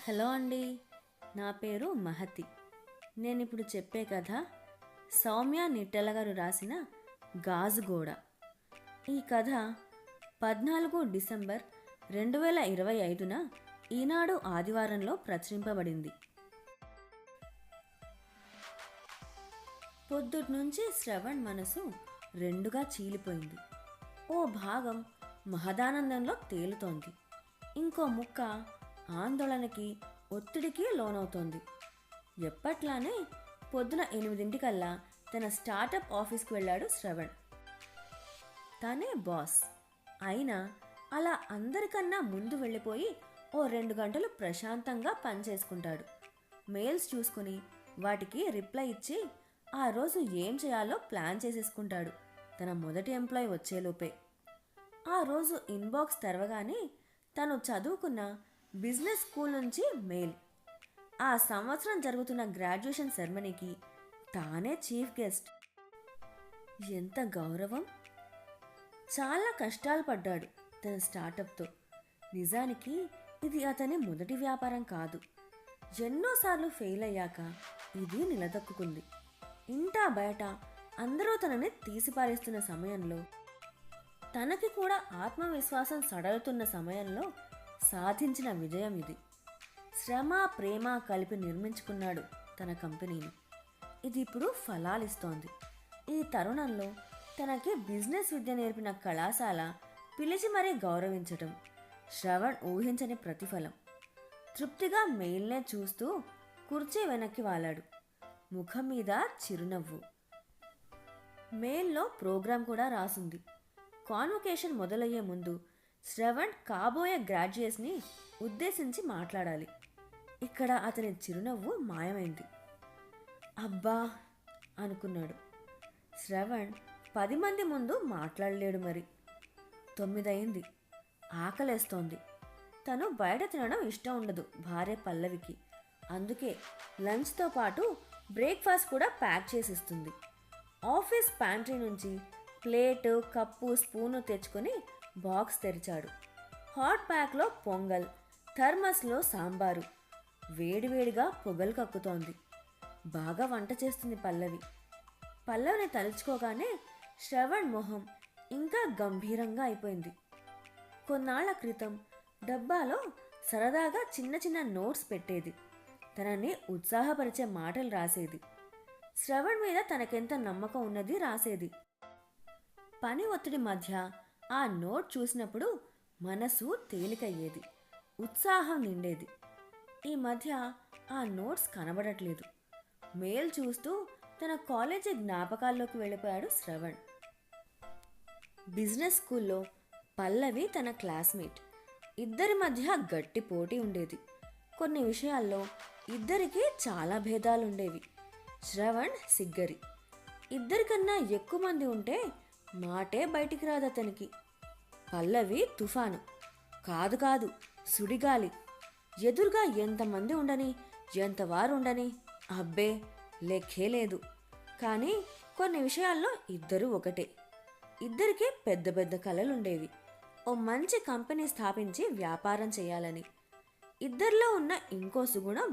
Hello అండి. నా పేరు మహతి. నేను ఇప్పుడు చెప్పే కథ సౌమ్య నిట్టెల గారు రాసిన గాజుగోడ. ఈ కథ 14 డిసెంబర్ 2025న ఈనాడు ఆదివారంలో ప్రచురింపబడింది. పొద్దుట్నుంచి శ్రవణ్ మనసు రెండుగా చీలిపోయింది. ఓ భాగం మహదానందంలో తేలుతోంది, ఇంకో ముక్క ఆందోళనకి ఒత్తిడికి లోనవుతోంది. ఎప్పట్లానే పొద్దున 8 తన స్టార్టప్ ఆఫీస్కి వెళ్ళాడు శ్రవణ్. తనే బాస్ అయినా అలా అందరికన్నా ముందు వెళ్ళిపోయి ఓ 2 గంటలు ప్రశాంతంగా పనిచేసుకుంటాడు. మెయిల్స్ చూసుకుని వాటికి రిప్లై ఇచ్చి ఆ రోజు ఏం చేయాలో ప్లాన్ చేసేసుకుంటాడు తన మొదటి ఎంప్లాయ్ వచ్చేలోపే. ఆ రోజు ఇన్బాక్స్ తెరవగానే తను చదువుకున్న బిజినెస్ స్కూల్ నుంచి మెయిల్. ఆ సంవత్సరం జరుగుతున్న గ్రాడ్యుయేషన్ సెరమనీకి తానే చీఫ్ గెస్ట్. ఎంత గౌరవం! చాలా కష్టాలు పడ్డాడు తన స్టార్టప్తో. నిజానికి ఇది అతని మొదటి వ్యాపారం కాదు. ఎన్నోసార్లు ఫెయిల్ అయ్యాక ఇది నిలదొక్కుంది. ఇంటా బయట అందరూ తనని తీసిపారేస్తున్న సమయంలో, తనకి కూడా ఆత్మవిశ్వాసం సడలుతున్న సమయంలో సాధించిన విజయం ఇది. శ్రమ ప్రేమ కలిపి నిర్మించుకున్నాడు తన కంపెనీని. ఇది ఇప్పుడు ఫలాలిస్తోంది. ఈ తరుణంలో తనకి బిజినెస్ విద్య నేర్పిన కళాశాల పిలిచి మరీ గౌరవించటం శ్రవణ్ ఊహించని ప్రతిఫలం. తృప్తిగా మెయిల్నే చూస్తూ కుర్చీ వెనక్కి వాలాడు, ముఖం మీద చిరునవ్వు. మెయిల్లో ప్రోగ్రాం కూడా రాసుంది. కాన్వకేషన్ మొదలయ్యే ముందు శ్రవణ్ కాబోయే గ్రాడ్యుయేట్స్ని ఉద్దేశించి మాట్లాడాలి. ఇక్కడ అతని చిరునవ్వు మాయమైంది. అబ్బా అనుకున్నాడు. శ్రవణ్ 10 మంది ముందు మాట్లాడలేడు మరి. 9 అయింది. ఆకలేస్తోంది. తను బయట తినడం ఇష్టం ఉండదు భార్య పల్లవికి. అందుకే లంచ్తో పాటు బ్రేక్ఫాస్ట్ కూడా ప్యాక్ చేసిస్తుంది. ఆఫీస్ ప్యాంట్రీ నుంచి ప్లేటు కప్పు స్పూను తెచ్చుకొని బాక్స్ తెరిచాడు. హాట్ ప్యాక్లో పొంగల్, థర్మస్లో సాంబారు. వేడివేడిగా పొగలు కక్కుతోంది. బాగా వంట చేస్తుంది పల్లవి. పల్లవిని తలుచుకోగానే శ్రవణ్ మొహం ఇంకా గంభీరంగా అయిపోయింది. కొన్నాళ్ల క్రితం డబ్బాలో సరదాగా చిన్న చిన్న నోట్స్ పెట్టేది. తనని ఉత్సాహపరిచే మాటలు రాసేది. శ్రవణ్ మీద తనకెంత నమ్మకం ఉన్నది రాసేది. పని ఒత్తిడి మధ్య ఆ నోట్ చూసినప్పుడు మనసు తేలికయ్యేది, ఉత్సాహం నిండేది. ఈ మధ్య ఆ నోట్స్ కనబడట్లేదు. మెయిల్ చూస్తూ తన కాలేజీ జ్ఞాపకాల్లోకి వెళ్ళిపోయాడు శ్రవణ్. బిజినెస్ స్కూల్లో పల్లవి తన క్లాస్మేట్. ఇద్దరి మధ్య గట్టి పోటీ ఉండేది. కొన్ని విషయాల్లో ఇద్దరికీ చాలా భేదాలుండేవి. శ్రవణ్ సిగ్గరి. ఇద్దరికన్నా ఎక్కువ మంది ఉంటే మాటే బయటికి రాదు అతనికి. పల్లవి తుఫాను. కాదు కాదు, సుడిగాలి. ఎదురుగా ఎంతమంది ఉండని, ఎంతవారు ఉండని, అబ్బే లెక్కే లేదు. కానీ కొన్ని విషయాల్లో ఇద్దరూ ఒకటే. ఇద్దరికీ పెద్ద పెద్ద కలలుండేవి. ఓ మంచి కంపెనీ స్థాపించి వ్యాపారం చేయాలని. ఇద్దరిలో ఉన్న ఇంకో సుగుణం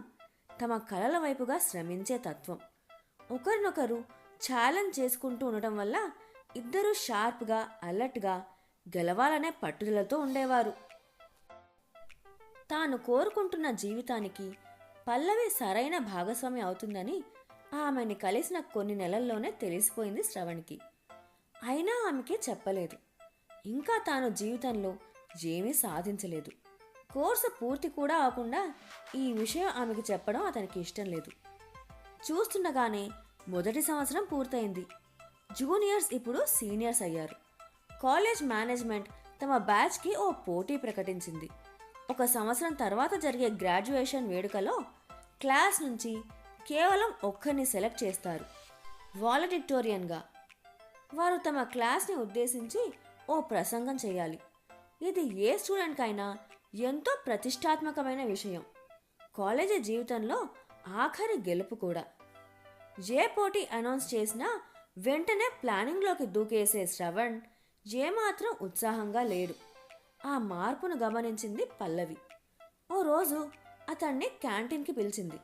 తమ కలల వైపుగా శ్రమించే తత్వం. ఒకరినొకరు ఛాలెంజ్ చేసుకుంటూ ఉండటం వల్ల ఇద్దరూ షార్ప్గా, అలర్ట్గా గెలవాలనే పట్టుదలతో ఉండేవారు. తాను కోరుకుంటున్న జీవితానికి పల్లవి సరైన భాగస్వామి అవుతుందని ఆమెని కలిసిన కొన్ని నెలల్లోనే తెలిసిపోయింది శ్రవణ్కి. అయినా ఆమెకి చెప్పలేదు. ఇంకా తాను జీవితంలో ఏమీ సాధించలేదు. కోర్సు పూర్తి కూడా అవ్వకుండా ఈ విషయం ఆమెకి చెప్పడం అతనికి ఇష్టం లేదు. చూస్తుండగానే మొదటి సంవత్సరం పూర్తయింది. జూనియర్స్ ఇప్పుడు సీనియర్స్ అయ్యారు. కాలేజ్ మేనేజ్మెంట్ తమ బ్యాచ్కి ఓ పోటీ ప్రకటించింది. 1 సంవత్సరం తర్వాత జరిగే గ్రాడ్యుయేషన్ వేడుకలో క్లాస్ నుంచి కేవలం ఒక్కరిని సెలెక్ట్ చేస్తారు వాలడిక్టోరియన్గా. వారు తమ క్లాస్ని ఉద్దేశించి ఓ ప్రసంగం చేయాలి. ఇది ఏ స్టూడెంట్కైనా ఎంతో ప్రతిష్టాత్మకమైన విషయం. కాలేజీ జీవితంలో ఆఖరి గెలుపు కూడా. ఏ పోటీ అనౌన్స్ చేసినా వెంటనే ప్లానింగ్లోకి దూకేసే శ్రవణ్ ఏమాత్రం ఉత్సాహంగా లేడు. ఆ మార్పును గమనించింది పల్లవి. ఓ రోజు అతన్ని క్యాంటీన్కి పిలిచింది.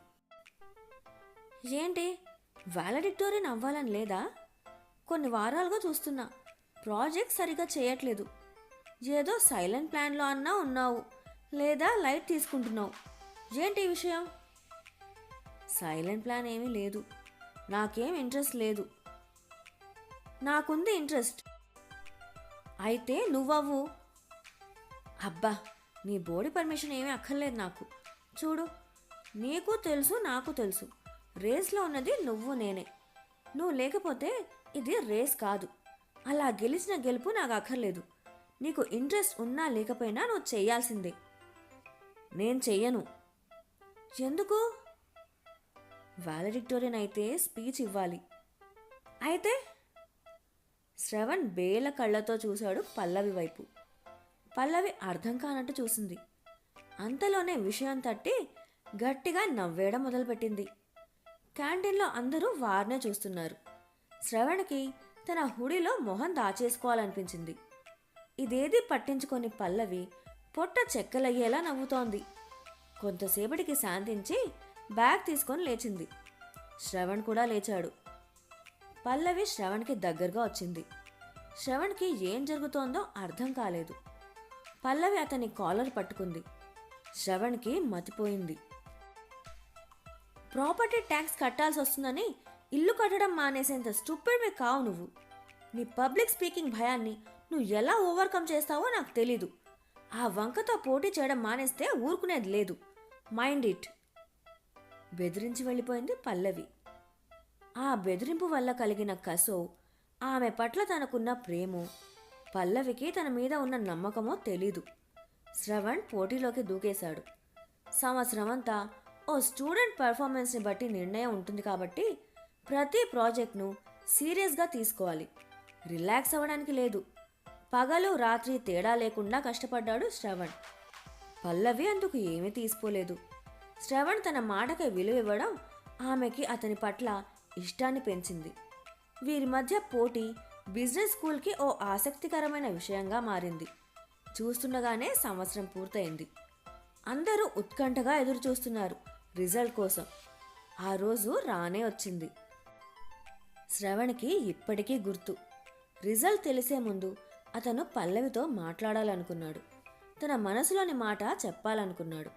ఏంటి, వాలడిక్టోరియన్ అవ్వాలని లేదా? కొన్ని వారాలుగా చూస్తున్నా ప్రాజెక్ట్ సరిగా చేయట్లేదు. ఏదో సైలెంట్ ప్లాన్లో అన్నా ఉన్నావు, లేదా లైట్ తీసుకుంటున్నావు. ఏంటి ఈ విషయం? సైలెంట్ ప్లాన్ ఏమీ లేదు, నాకేం ఇంట్రెస్ట్ లేదు. నాకుంది ఇంట్రెస్ట్. అయితే నువ్వవ్వు. అబ్బా, నీ బోడి పర్మిషన్ ఏమీ అక్కర్లేదు నాకు. చూడు, నీకు తెలుసు నాకు తెలుసు, రేస్లో ఉన్నది నువ్వు నేనే. నువ్వు లేకపోతే ఇది రేస్ కాదు. అలా గెలిచిన గెలుపు నాకు అక్కర్లేదు. నీకు ఇంట్రెస్ట్ ఉన్నా లేకపోయినా నువ్వు చెయ్యాల్సిందే. నేను చెయ్యను. ఎందుకు? వాలడిక్టోరియన్ అయితే స్పీచ్ ఇవ్వాలి. అయితే? శ్రవణ్ బేల కళ్ళతో చూశాడు పల్లవి వైపు. పల్లవి అర్థం కానట్టు చూసింది. అంతలోనే విషయం తట్టి గట్టిగా నవ్వేయడం మొదలుపెట్టింది. క్యాంటీన్లో అందరూ వారినే చూస్తున్నారు. శ్రవణ్కి తన హుడిలో మొహం దాచేసుకోవాలనిపించింది. ఇదేది పట్టించుకొని పల్లవి పొట్ట చెక్కలయ్యేలా నవ్వుతోంది. కొంతసేపటికి శాంతించి బ్యాగ్ తీసుకొని లేచింది. శ్రవణ్ కూడా లేచాడు. పల్లవి శ్రవణ్కి దగ్గరగా వచ్చింది. శ్రవణ్కి ఏం జరుగుతోందో అర్థం కాలేదు. పల్లవి అతని కాలర్ పట్టుకుంది. శ్రవణ్కి మతిపోయింది. ప్రాపర్టీ ట్యాక్స్ కట్టాల్సి వస్తుందని ఇల్లు కట్టడం మానేసేంత స్టూపిడ్ కావు నువ్వు. నీ పబ్లిక్ స్పీకింగ్ భయాన్ని నువ్వు ఎలా ఓవర్కమ్ చేస్తావో నాకు తెలీదు. ఆ వంకతో పోటీ చేయడం మానేస్తే ఊరుకునేది లేదు. Mind it. బెదిరించి వెళ్ళిపోయింది పల్లవి. ఆ బెదిరింపు వల్ల కలిగిన కసో, ఆమె పట్ల తనకున్న ప్రేమో, పల్లవికి తన మీద ఉన్న నమ్మకమో తెలీదు. శ్రవణ్ పోటీలోకి దూకేశాడు. సంవత్సరమంతా ఓ స్టూడెంట్ పెర్ఫార్మెన్స్ని బట్టి నిర్ణయం ఉంటుంది కాబట్టి ప్రతి ప్రాజెక్ట్ను సీరియస్గా తీసుకోవాలి. రిలాక్స్ అవ్వడానికి లేదు. పగలు రాత్రి తేడా లేకుండా కష్టపడ్డాడు శ్రవణ్. పల్లవి అందుకు ఏమీ తీసుకోలేదు. శ్రవణ్ తన మాటకి విలువ ఇవ్వడం ఆమెకి అతని పట్ల ఇష్టాన్ని పెంచింది. వీరి మధ్య పోటీ బిజినెస్ స్కూల్కి ఓ ఆసక్తికరమైన విషయంగా మారింది. చూస్తుండగానే సంవత్సరం పూర్తయింది. అందరూ ఉత్కంఠగా ఎదురు చూస్తున్నారు రిజల్ట్ కోసం. ఆ రోజు రానే వచ్చింది. శ్రవణ్కి ఇప్పటికీ గుర్తు. రిజల్ట్ తెలిసే ముందు అతను పల్లవితో మాట్లాడాలనుకున్నాడు. తన మనసులోని మాట చెప్పాలనుకున్నాడు.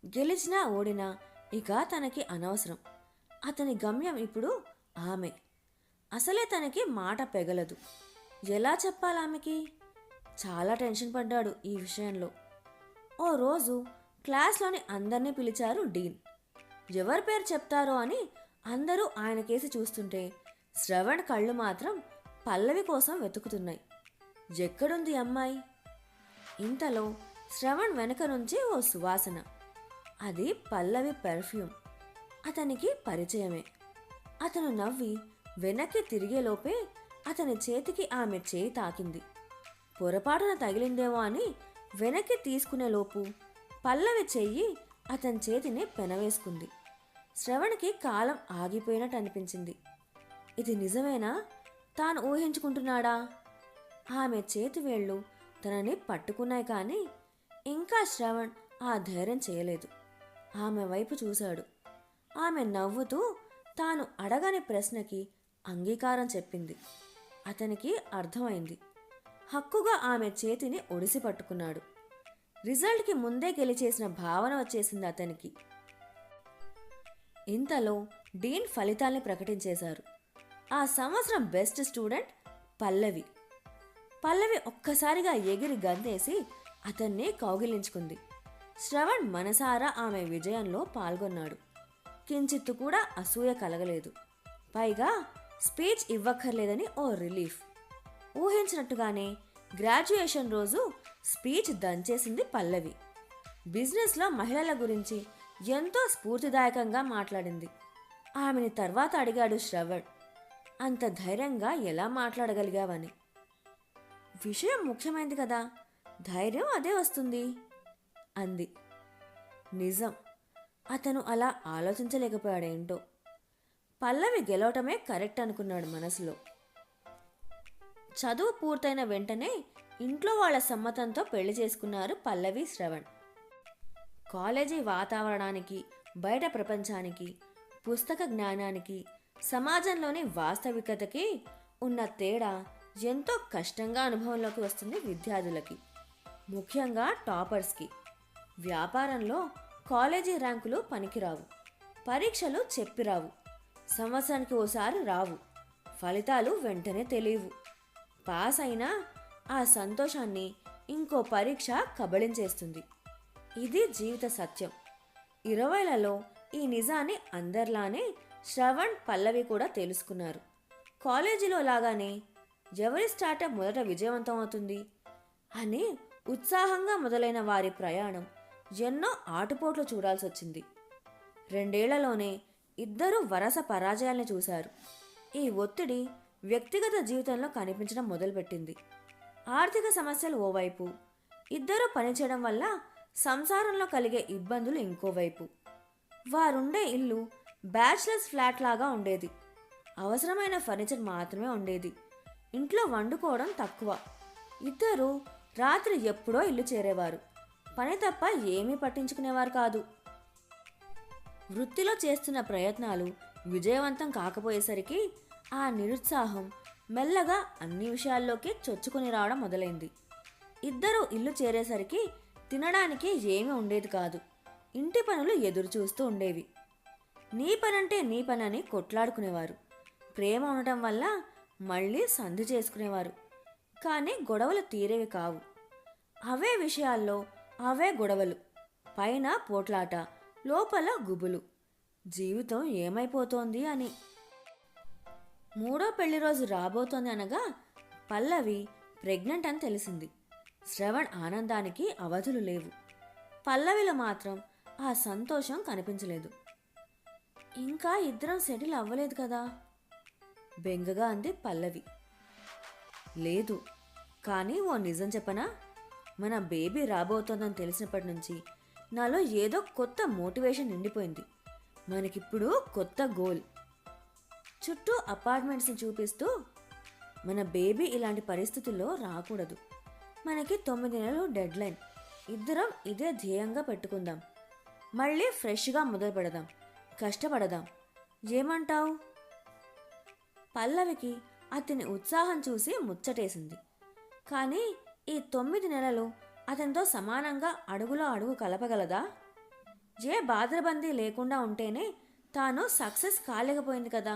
గెలిచినా ఓడినా ఇక తనకి అనవసరం. అతని గమ్యం ఇప్పుడు ఆమె. అసలే తనకి మాట పెగలదు. ఎలా చెప్పాలామెకి? చాలా టెన్షన్ పడ్డాడు ఈ విషయంలో. ఓ రోజు క్లాస్లోని అందరినీ పిలిచారు డీన్. ఎవరి పేరు చెప్తారో అని అందరూ ఆయన కేసి చూస్తుంటే శ్రవణ్ కళ్ళు మాత్రం పల్లవి కోసం వెతుకుతున్నాయి. ఎక్కడుంది అమ్మాయి? ఇంతలో శ్రవణ్ వెనక నుంచి ఓ సువాసన. అది పల్లవి పెర్ఫ్యూమ్. అతనికి పరిచయమే. అతను నవ్వి వెనక్కి తిరిగేలోపే అతని చేతికి ఆమె చేయి తాకింది. పొరపాటున తగిలిందేమో అని వెనక్కి తీసుకునేలోపు పల్లవి చెయ్యి అతని చేతిని పెనవేసుకుంది. శ్రవణ్కి కాలం ఆగిపోయినట్టు అనిపించింది. ఇది నిజమేనా? తాను ఊహించుకుంటున్నాడా? ఆమె చేతి వేళ్ళు తనని పట్టుకున్నాయి కానీ ఇంకా శ్రవణ్ ఆ ధైర్యం చేయలేదు. ఆమె వైపు చూశాడు. ఆమె నవ్వుతూ తాను అడగని ప్రశ్నకి అంగీకారం చెప్పింది. అతనికి అర్థమైంది. హక్కుగా ఆమె చేతిని ఒడిసి పట్టుకున్నాడు. రిజల్ట్కి ముందే గెలిచేసిన భావన వచ్చేసింది అతనికి. ఇంతలో డీన్ ఫలితాల్ని ప్రకటించేశారు. ఆ సంవత్సరం బెస్ట్ స్టూడెంట్ పల్లవి. పల్లవి ఒక్కసారిగా ఎగిరి గంతేసి అతన్ని కౌగిలించుకుంది. శ్రవణ్ మనసారా ఆమె విజయంలో పాల్గొన్నాడు. కించిత్తు కూడా అసూయ కలగలేదు. పైగా స్పీచ్ ఇవ్వక్కర్లేదని ఓ రిలీఫ్. ఊహించినట్టుగానే గ్రాడ్యుయేషన్ రోజు స్పీచ్ దంచేసింది పల్లవి. బిజినెస్లో మహిళల గురించి ఎంతో స్ఫూర్తిదాయకంగా మాట్లాడింది. ఆమెని తర్వాత అడిగాడు శ్రవణ్, అంత ధైర్యంగా ఎలా మాట్లాడగలిగావని. విషయం ముఖ్యమైనది కదా, ధైర్యం అదే వస్తుంది అంది. నిజం. అతను అలా ఆలోచించలేకపోయాడేంటో. పల్లవి గెలవటమే కరెక్ట్ అనుకున్నాడు మనసులో. చదువు పూర్తయిన వెంటనే ఇంట్లో వాళ్ళ సమ్మతంతో పెళ్లి చేసుకున్నారు పల్లవి శ్రవణ్. కాలేజీ వాతావరణానికి, బయట ప్రపంచానికి, పుస్తక జ్ఞానానికి, సమాజంలోని వాస్తవికతకి ఉన్న తేడా ఎంతో కష్టంగా అనుభవంలోకి వస్తుంది విద్యార్థులకి, ముఖ్యంగా టాపర్స్కి. వ్యాపారంలో కాలేజీ ర్యాంకులు పనికిరావు, పరీక్షలు చెప్పిరావు, సంవత్సరానికి ఓసారి రావు, ఫలితాలు వెంటనే తెలియవు. పాస్ అయినా ఆ సంతోషాన్ని ఇంకో పరీక్ష కబళించేస్తుంది. ఇది జీవిత సత్యం. 20లలో ఈ నిజాన్ని అందరిలానే శ్రవణ్, పల్లవి కూడా తెలుసుకున్నారు. కాలేజీలో లాగానే ఎవరి స్టార్టప్ మొదట విజయవంతం అవుతుంది అని ఉత్సాహంగా మొదలైన వారి ప్రయాణం ఎన్నో ఆటుపోట్లు చూడాల్సి వచ్చింది. 2 ఏళ్లలోనే ఇద్దరూ వరుస పరాజయాల్ని చూశారు. ఈ ఒత్తిడి వ్యక్తిగత జీవితంలో కనిపించడం మొదలుపెట్టింది. ఆర్థిక సమస్యలు ఓవైపు, ఇద్దరూ పనిచేయడం వల్ల సంసారంలో కలిగే ఇబ్బందులు ఇంకోవైపు. వారుండే ఇల్లు బ్యాచిలర్స్ ఫ్లాట్ లాగా ఉండేది. అవసరమైన ఫర్నిచర్ మాత్రమే ఉండేది. ఇంట్లో వండుకోవడం తక్కువ. ఇద్దరూ రాత్రి ఎప్పుడో ఇల్లు చేరేవారు. పని తప్ప ఏమీ పట్టించుకునేవారు కాదు. వృత్తిలో చేస్తున్న ప్రయత్నాలు విజయవంతం కాకపోయేసరికి ఆ నిరుత్సాహం మెల్లగా అన్ని విషయాల్లోకి చొచ్చుకుని రావడం మొదలైంది. ఇద్దరూ ఇల్లు చేరేసరికి తినడానికి ఏమీ ఉండేది కాదు. ఇంటి పనులు ఎదురు చూస్తూ ఉండేవి. నీ పనంటే నీ పనని కొట్లాడుకునేవారు. ప్రేమ ఉండటం వల్ల మళ్ళీ సంధి చేసుకునేవారు. కానీ గొడవలు తీరేవి కావు. అవే విషయాల్లో అవే గొడవలు, పైన పోట్లాట, లోపల గుబులు. జీవితం ఏమైపోతోంది అని. 3వ పెళ్లి రోజు రాబోతోంది అనగా పల్లవి ప్రెగ్నెంట్ అని తెలిసింది. శ్రవణ్ ఆనందానికి అవధులు లేవు. పల్లవిలో మాత్రం ఆ సంతోషం కనిపించలేదు. ఇంకా ఇద్దరం సెటిల్ అవ్వలేదు కదా, బెంగగా అంది పల్లవి. లేదు, కానీ ఓ నిజం చెప్పనా, మన బేబీ రాబోతోందని తెలిసినప్పటి నుంచి నాలో ఏదో కొత్త మోటివేషన్ నిండిపోయింది. మనకిప్పుడు కొత్త గోల్. చుట్టూ అపార్ట్మెంట్స్ని చూపిస్తూ, మన బేబీ ఇలాంటి పరిస్థితుల్లో రాకూడదు. మనకి 9 నెలలు డెడ్ లైన్. ఇద్దరం ఇదే ధ్యేయంగా పెట్టుకుందాం. మళ్ళీ ఫ్రెష్గా మొదలు పెడదాం, కష్టపడదాం. ఏమంటావు? పల్లవికి అతని ఉత్సాహం చూసి ముచ్చటేసింది. కానీ ఈ 9 నెలలు అతనితో సమానంగా అడుగులో అడుగు కలపగలదా? ఏ బాధరబందీ లేకుండా ఉంటేనే తాను సక్సెస్ కాలేకపోయింది కదా.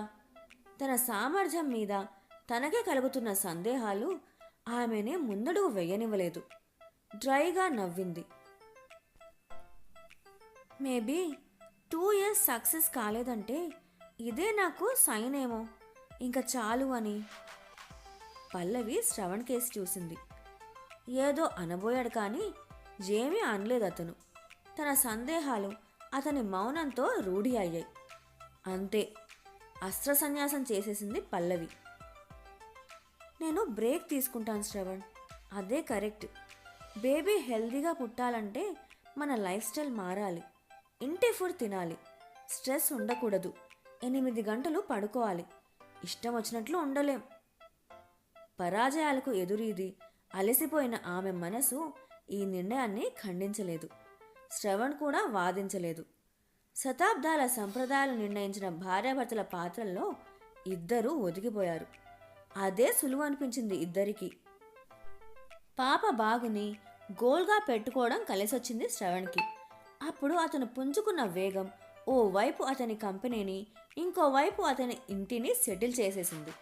తన సామర్థ్యం మీద తనకే కలుగుతున్న సందేహాలు ఆమెని ముందడుగు వెయ్యనివ్వలేదు. డ్రైగా నవ్వింది. మేబీ 2 ఇయర్స్ సక్సెస్ కాలేదంటే ఇదే నాకు సైన్ ఏమో, ఇంకా చాలు అని. పల్లవి శ్రవణ్ కేసి చూసింది. ఏదో అనబోయాడు కానీ ఏమీ అనలేదు అతను. తన సందేహాలు అతని మౌనంతో రూఢి అయ్యాయి. అంతే, అస్త్ర సన్యాసం చేసేసింది పల్లవి. నేను బ్రేక్ తీసుకుంటాను శ్రవణ్, అదే కరెక్ట్. బేబీ హెల్దీగా పుట్టాలంటే మన లైఫ్ స్టైల్ మారాలి. ఇంటి ఫుడ్ తినాలి, స్ట్రెస్ ఉండకూడదు, 8 గంటలు పడుకోవాలి, ఇష్టం వచ్చినట్లు ఉండలేం. పరాజయాలకు ఎదురీది అలసిపోయిన ఆమె మనసు ఈ నిర్ణయాన్ని ఖండించలేదు. శ్రవణ్ కూడా వాదించలేదు. శతాబ్దాల సంప్రదాయాలు నిర్ణయించిన భార్యాభర్తల పాత్రల్లో ఇద్దరూ ఒదిగిపోయారు. అదే సులువు అనిపించింది ఇద్దరికీ. పాప బాగుని గోల్గా పెట్టుకోవడం కలిసొచ్చింది శ్రవణ్కి. అప్పుడు అతను పుంజుకున్న వేగం ఓవైపు అతని కంపెనీని, ఇంకోవైపు అతని ఇంటిని సెటిల్ చేసేసింది.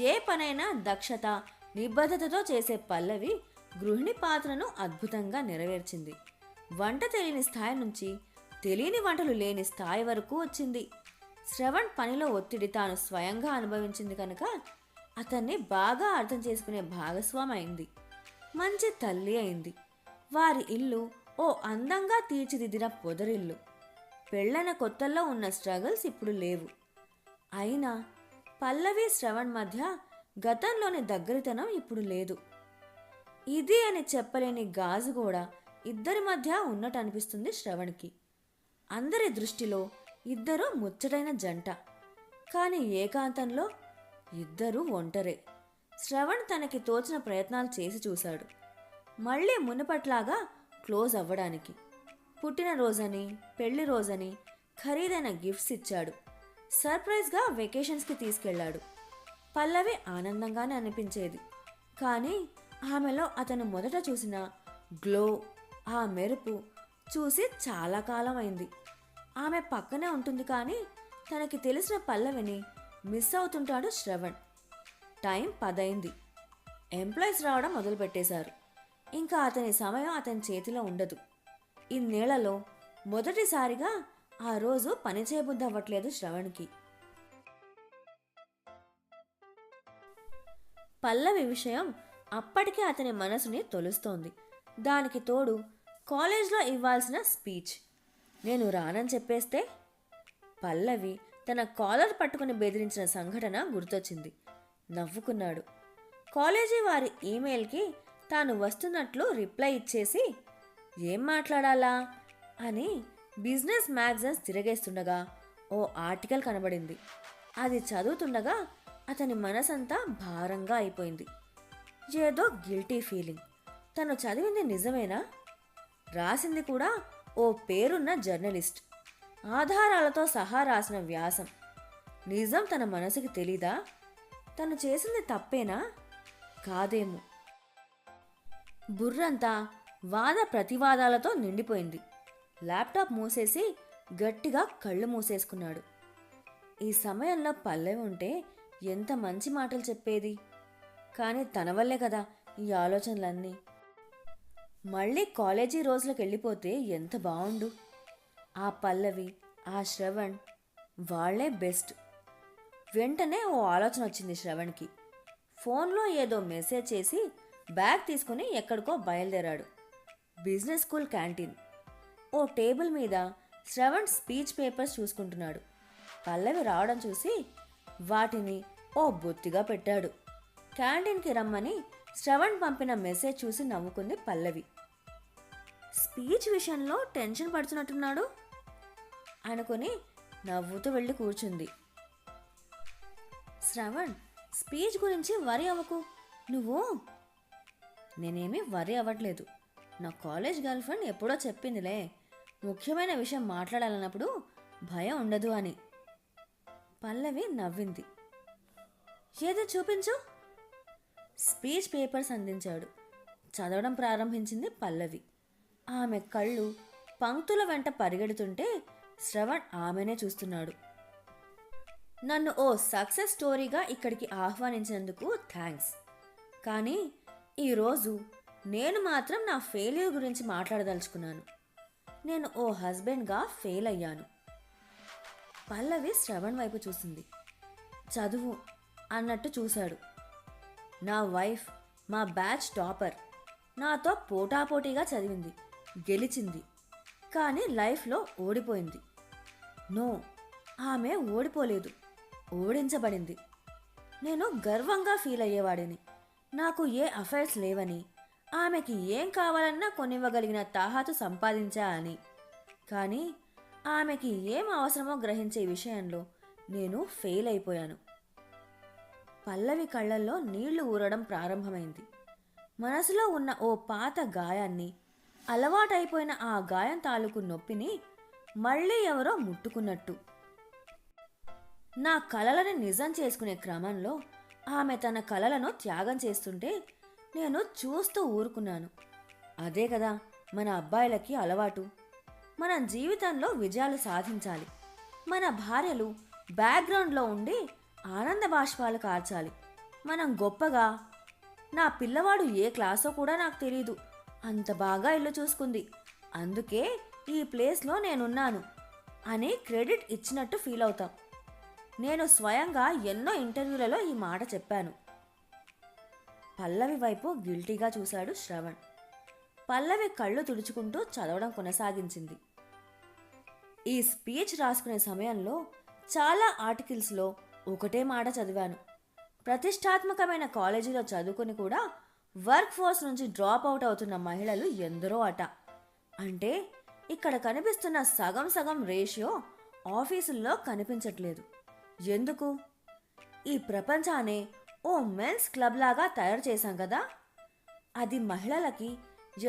ఏ పనైనా దక్షత, నిబద్ధతతో చేసే పల్లవి గృహిణి పాత్రను అద్భుతంగా నెరవేర్చింది. వంట తెలియని స్థాయి నుంచి తెలియని వంటలు లేని స్థాయి వరకు వచ్చింది. శ్రవణ్ పనిలో ఒత్తిడి తాను స్వయంగా అనుభవించింది కనుక అతన్ని బాగా అర్థం చేసుకునే భాగస్వామి అయింది. మంచి తల్లి అయింది. వారి ఇల్లు ఓ అందంగా తీర్చిదిద్దిన పొదరిల్లు. పెళ్ళైన కొత్తల్లో ఉన్న స్ట్రగుల్స్ ఇప్పుడు లేవు. అయినా పల్లవి శ్రవణ్ మధ్య గతంలోని దగ్గరితనం ఇప్పుడు లేదు. ఇది అని చెప్పలేని గాజు కూడా ఇద్దరి మధ్య ఉన్నట్టు అనిపిస్తుంది శ్రవణ్కి. అందరి దృష్టిలో ఇద్దరు ముచ్చటైన జంట. కానీ ఏకాంతంలో ఇద్దరూ ఒంటరే. శ్రవణ్ తనకి తోచిన ప్రయత్నాలు చేసి చూశాడు, మళ్ళీ మునుపట్లాగా క్లోజ్ అవ్వడానికి. పుట్టినరోజని, పెళ్లి రోజని ఖరీదైన గిఫ్ట్స్ ఇచ్చాడు. సర్ప్రైజ్గా వెకేషన్స్కి తీసుకెళ్లాడు. పల్లవి ఆనందంగానే అనిపించేది. కానీ ఆమెలో అతను మొదట చూసిన గ్లో, ఆ మెరుపు చూసి చాలా కాలం అయింది. ఆమె పక్కనే ఉంటుంది కానీ తనకి తెలిసిన పల్లవిని మిస్ అవుతుంటాడు శ్రవణ్. టైం 10 అయింది. ఎంప్లాయీస్ రావడం మొదలుపెట్టేశారు. ఇంకా అతని సమయం అతని చేతిలో ఉండదు. ఇన్నేళ్లలో మొదటిసారిగా ఆ రోజు పని చేయబుద్ధి అవ్వట్లేదు శ్రవణ్కి. పల్లవి విషయం అప్పటికే అతని మనసుని తొలుస్తోంది. దానికి తోడు కాలేజ్లో ఇవ్వాల్సిన స్పీచ్. నేను రానని చెప్పేస్తే? పల్లవి తన కాలర్ పట్టుకుని బెదిరించిన సంఘటన గుర్తొచ్చింది. నవ్వుకున్నాడు. కాలేజీ వారి ఈమెయిల్కి తాను వస్తున్నట్లు రిప్లై ఇచ్చేసి ఏం మాట్లాడాలా అని బిజినెస్ మ్యాగజైన్స్ తిరగేస్తుండగా ఓ ఆర్టికల్ కనబడింది. అది చదువుతుండగా అతని మనసంతా భారంగా అయిపోయింది. ఏదో గిల్టీ ఫీలింగ్. తను చదివింది నిజమేనా? రాసింది కూడా ఓ పేరున్న జర్నలిస్ట్. ఆధారాలతో సహా రాసిన వ్యాసం. నిజం తన మనసుకి తెలీదా? తను చేసింది తప్పేనా? కాదేమో. బుర్రంతా వాద ప్రతివాదాలతో నిండిపోయింది. ల్యాప్టాప్ మూసేసి గట్టిగా కళ్ళు మూసేసుకున్నాడు. ఈ సమయంలో పల్లవి ఉంటే ఎంత మంచి మాటలు చెప్పేది. కానీ తన వల్లే కదా ఈ ఆలోచనలన్నీ. మళ్ళీ కాలేజీ రోజులకు వెళ్ళిపోతే ఎంత బాగుండు. ఆ పల్లవి, ఆ శ్రవణ్ వాళ్లే బెస్ట్. వెంటనే ఓ ఆలోచన వచ్చింది శ్రవణ్కి. ఫోన్లో ఏదో మెసేజ్ చేసి బ్యాగ్ తీసుకుని ఎక్కడికో బయలుదేరాడు. Business school canteen. ఓ టేబుల్ మీద శ్రవణ్ స్పీచ్ పేపర్స్ చూసుకుంటున్నాడు. పల్లవి రావడం చూసి వాటిని ఓ బొత్తిగా పెట్టాడు. క్యాంటీన్కి రమ్మని శ్రవణ్ పంపిన మెసేజ్ చూసి నవ్వుకుంది పల్లవి. స్పీచ్ విషయంలో టెన్షన్ పడుతున్నట్టున్నాడు అనుకుని నవ్వుతూ వెళ్ళి కూర్చుంది. శ్రవణ్, స్పీచ్ గురించి వరి అవ్వకు. నువ్వు నేనేమీ వరి అవ్వట్లేదు. నా కాలేజ్ గర్ల్ ఫ్రెండ్ ఎప్పుడో చెప్పిందిలే, ముఖ్యమైన విషయం మాట్లాడాలన్నప్పుడు భయం ఉండదు అని. పల్లవి నవ్వింది. ఏదో చూపించు. స్పీచ్ పేపర్స్ అందించాడు. చదవడం ప్రారంభించింది పల్లవి. ఆమె కళ్ళు పంక్తుల వెంట పరిగెడుతుంటే శ్రవణ్ ఆమెనే చూస్తున్నాడు. నన్ను ఓ సక్సెస్ స్టోరీగా ఇక్కడికి ఆహ్వానించినందుకు థ్యాంక్స్. కానీ ఈరోజు నేను మాత్రం నా ఫెయిల్యూర్ గురించి మాట్లాడదలుచుకున్నాను. నేను ఓ హస్బెండ్గా ఫెయిల్ అయ్యాను. పల్లవి శ్రవణ్ వైపు చూసింది. చదువు అన్నట్టు చూశాడు. నా వైఫ్ మా బ్యాచ్ టాపర్. నాతో పోటాపోటీగా చదివింది, గెలిచింది. కానీ లైఫ్లో ఓడిపోయింది. నో, ఆమె ఓడిపోలేదు, ఓడించబడింది. నేను గర్వంగా ఫీల్ అయ్యేవాడిని. నాకు ఏ అఫైర్స్ లేవని, ఆమెకి ఏం కావాలన్నా కొనివ్వగలిగిన తాహతు సంపాదించా అని. కానీ ఆమెకి ఏం అవసరమో గ్రహించే విషయంలో నేను ఫెయిల్ అయిపోయాను. పల్లవి కళ్ళల్లో నీళ్లు ఊరడం ప్రారంభమైంది. మనసులో ఉన్న ఓ పాత గాయాన్ని, అలవాటైపోయిన ఆ గాయం తాలూకు నొప్పిని మళ్ళీ ఎవరో ముట్టుకున్నట్టు. నా కలలని నిజం చేసుకునే క్రమంలో ఆమె తన కలలను త్యాగం చేస్తుంటే నేను చూస్తూ ఊరుకున్నాను. అదే కదా మన అబ్బాయిలకి అలవాటు. మనం జీవితంలో విజయాలు సాధించాలి. మన భార్యలు బ్యాక్గ్రౌండ్లో ఉండి ఆనంద బాష్పాలు కార్చాలి. మనం గొప్పగా, నా పిల్లవాడు ఏ క్లాసో కూడా నాకు తెలీదు, అంత బాగా ఇల్లు చూసుకుంది, అందుకే ఈ ప్లేస్లో నేనున్నాను అని క్రెడిట్ ఇచ్చినట్టు ఫీల్ అవుతాం. నేను స్వయంగా ఎన్నో ఇంటర్వ్యూలలో ఈ మాట చెప్పాను. పల్లవి వైపు గిల్టీగా చూశాడు శ్రవణ్. పల్లవి కళ్ళు తుడుచుకుంటూ చదవడం కొనసాగించింది. ఈ స్పీచ్ రాసుకునే సమయంలో చాలా ఆర్టికల్స్లో ఒకటే మాట చదివాను. ప్రతిష్టాత్మకమైన కాలేజీలో చదువుకుని కూడా వర్క్ ఫోర్స్ నుంచి డ్రాప్ అవుట్ అవుతున్న మహిళలు ఎందరో అట. అంటే ఇక్కడ కనిపిస్తున్న సగం సగం రేషియో ఆఫీసుల్లో కనిపించట్లేదు. ఎందుకు? ఈ ప్రపంచాన్ని ఓ మెన్స్ క్లబ్ లాగా తయారు చేశాం కదా, అది మహిళలకి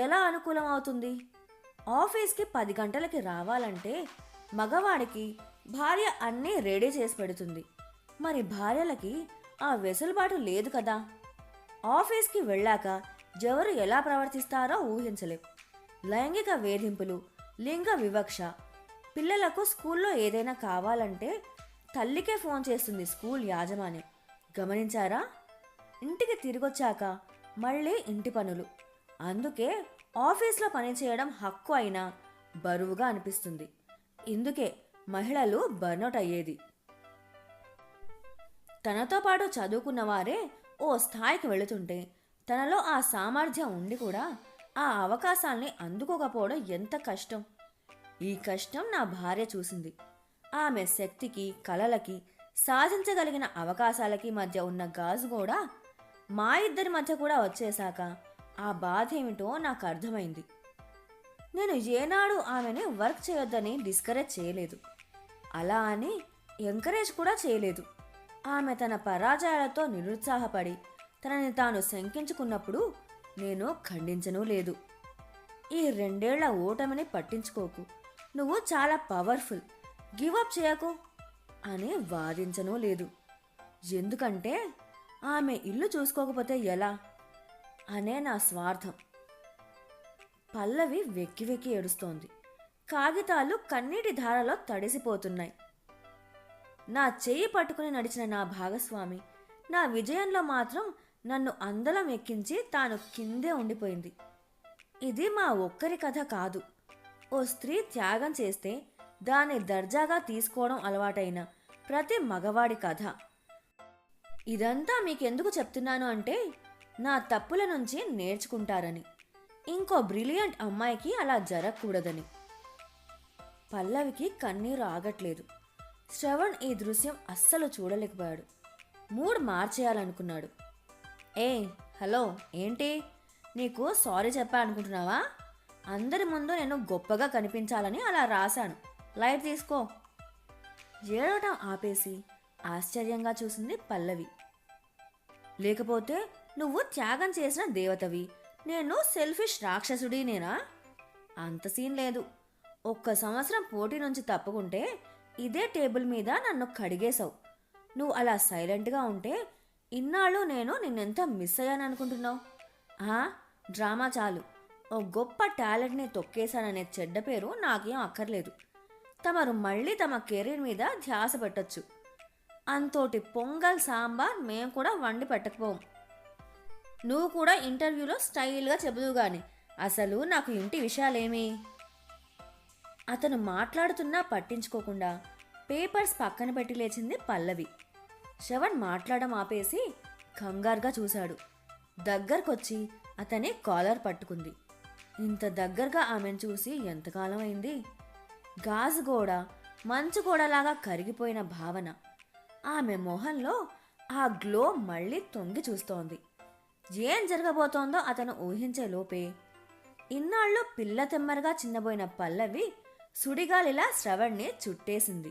ఎలా అనుకూలం అవుతుంది? ఆఫీస్కి 10 గంటలకి రావాలంటే మగవాడికి భార్య అన్నీ రెడీ చేసి పెడుతుంది. మరి భార్యలకి ఆ వెసులుబాటు లేదు కదా. ఆఫీస్కి వెళ్ళాక ఎవరు ఎలా ప్రవర్తిస్తారో ఊహించలేం. లైంగిక వేధింపులు, లింగ వివక్ష. పిల్లలకు స్కూల్లో ఏదైనా కావాలంటే తల్లికే ఫోన్ చేస్తుంది స్కూల్ యాజమాన్యం. గమనించారా? ఇంటికి తిరిగొచ్చాక మళ్ళీ ఇంటి పనులు. అందుకే ఆఫీస్లో పనిచేయడం హక్కు అయినా బరువుగా అనిపిస్తుంది. ఇందుకే మహిళలు బర్నౌట్ అయ్యేది. తనతో పాటు చదువుకున్న వారే ఓ స్థాయికి వెళుతుంటే తనలో ఆ సామర్థ్యం ఉండి కూడా ఆ అవకాశాల్ని అందుకోకపోవడం ఎంత కష్టం. ఈ కష్టం నా భార్య చూసింది. ఆమె శక్తికి, కలలకి, సాధించగలిగిన అవకాశాలకి మధ్య ఉన్న గాజు కూడా మా ఇద్దరి మధ్య కూడా వచ్చేశాక ఆ బాధ ఏమిటో నాకు అర్థమైంది. నేను ఏనాడు ఆమెని వర్క్ చేయొద్దని డిస్కరేజ్ చేయలేదు. అలా అని ఎంకరేజ్ కూడా చేయలేదు. ఆమె తన పరాజయాలతో నిరుత్సాహపడి తనని తాను శంకించుకున్నప్పుడు నేను ఖండించనూ లేదు. ఈ 2 ఏళ్ల ఓటమిని పట్టించుకోకు, నువ్వు చాలా పవర్ఫుల్, గివప్ చేయకు అని వాదించనూ లేదు. ఎందుకంటే ఆమె ఇల్లు చూసుకోకపోతే ఎలా అనే నా స్వార్థం. పల్లవి వెక్కి వెక్కి ఏడుస్తోంది. కాగితాలు కన్నీటి ధారలో తడిసిపోతున్నాయి. నా చెయ్యి పట్టుకుని నడిచిన నా భాగస్వామి నా విజయంలో మాత్రం నన్ను అందలం ఎక్కించి తాను కిందే ఉండిపోయింది. ఇది మా ఒక్కరి కథ కాదు. ఓ స్త్రీ త్యాగం చేస్తే దాన్ని దర్జాగా తీసుకోవడం అలవాటైన ప్రతి మగవాడి కథ. ఇదంతా మీకెందుకు చెప్తున్నాను అంటే నా తప్పుల నుంచి నేర్చుకుంటారని, ఇంకో బ్రిలియంట్ అమ్మాయికి అలా జరగకూడదని. పల్లవికి కన్నీరు ఆగట్లేదు. శ్రవణ్ ఈ దృశ్యం అస్సలు చూడలేకపోయాడు. మూడ్ మార్చేయాలనుకున్నాడు. ఏ హలో, ఏంటి నీకు సారీ చెప్పా అనుకుంటున్నావా? అందరి ముందు నేను గొప్పగా కనిపించాలని అలా రాశాను, లైట్ తీసుకో. ఏడవటం ఆపేసి ఆశ్చర్యంగా చూసింది పల్లవి. లేకపోతే నువ్వు త్యాగం చేసిన దేవతవి, నేను సెల్ఫిష్ రాక్షసుడినేనా? అంత సీన్ లేదు. 1 సంవత్సరం పోటీ నుంచి తప్పుకుంటే ఇదే టేబుల్ మీద నన్ను కడిగేశావు. నువ్వు అలా సైలెంట్గా ఉంటే ఇన్నాళ్ళు నేను నిన్నెంత మిస్ అయ్యాను అనుకుంటున్నావు? డ్రామా చాలు. ఓ గొప్ప టాలెంట్ని తొక్కేశాననే చెడ్డ పేరు నాకేం అక్కర్లేదు. తమరు మళ్ళీ తమ కెరీర్ మీద ధ్యాస పెట్టొచ్చు. అంతోటి పొంగల్ సాంబార్ మేము కూడా వండి పెట్టకపోం. నువ్వు కూడా ఇంటర్వ్యూలో స్టైల్గా చెబుదు గాని అసలు నాకు ఇంటి విషయాలేమీ. అతను మాట్లాడుతున్నా పట్టించుకోకుండా పేపర్స్ పక్కన పెట్టి లేచింది పల్లవి. శ్రవణ్ మాట్లాడడం ఆపేసి కంగారుగా చూశాడు. దగ్గరకొచ్చి అతని కాలర్ పట్టుకుంది. ఇంత దగ్గరగా ఆమెను చూసి ఎంతకాలం అయింది. గాజు గోడ, మంచు గోడలాగా కరిగిపోయిన భావన. ఆమె మొహంలో ఆ గ్లో మళ్ళీ తొంగి చూస్తోంది. ఏం జరగబోతోందో అతను ఊహించే లోపే ఇన్నాళ్ళు పిల్ల తెమ్మరగా చిన్నబోయిన పల్లవి సుడిగాలిలా శ్రవణ్ణి చుట్టేసింది.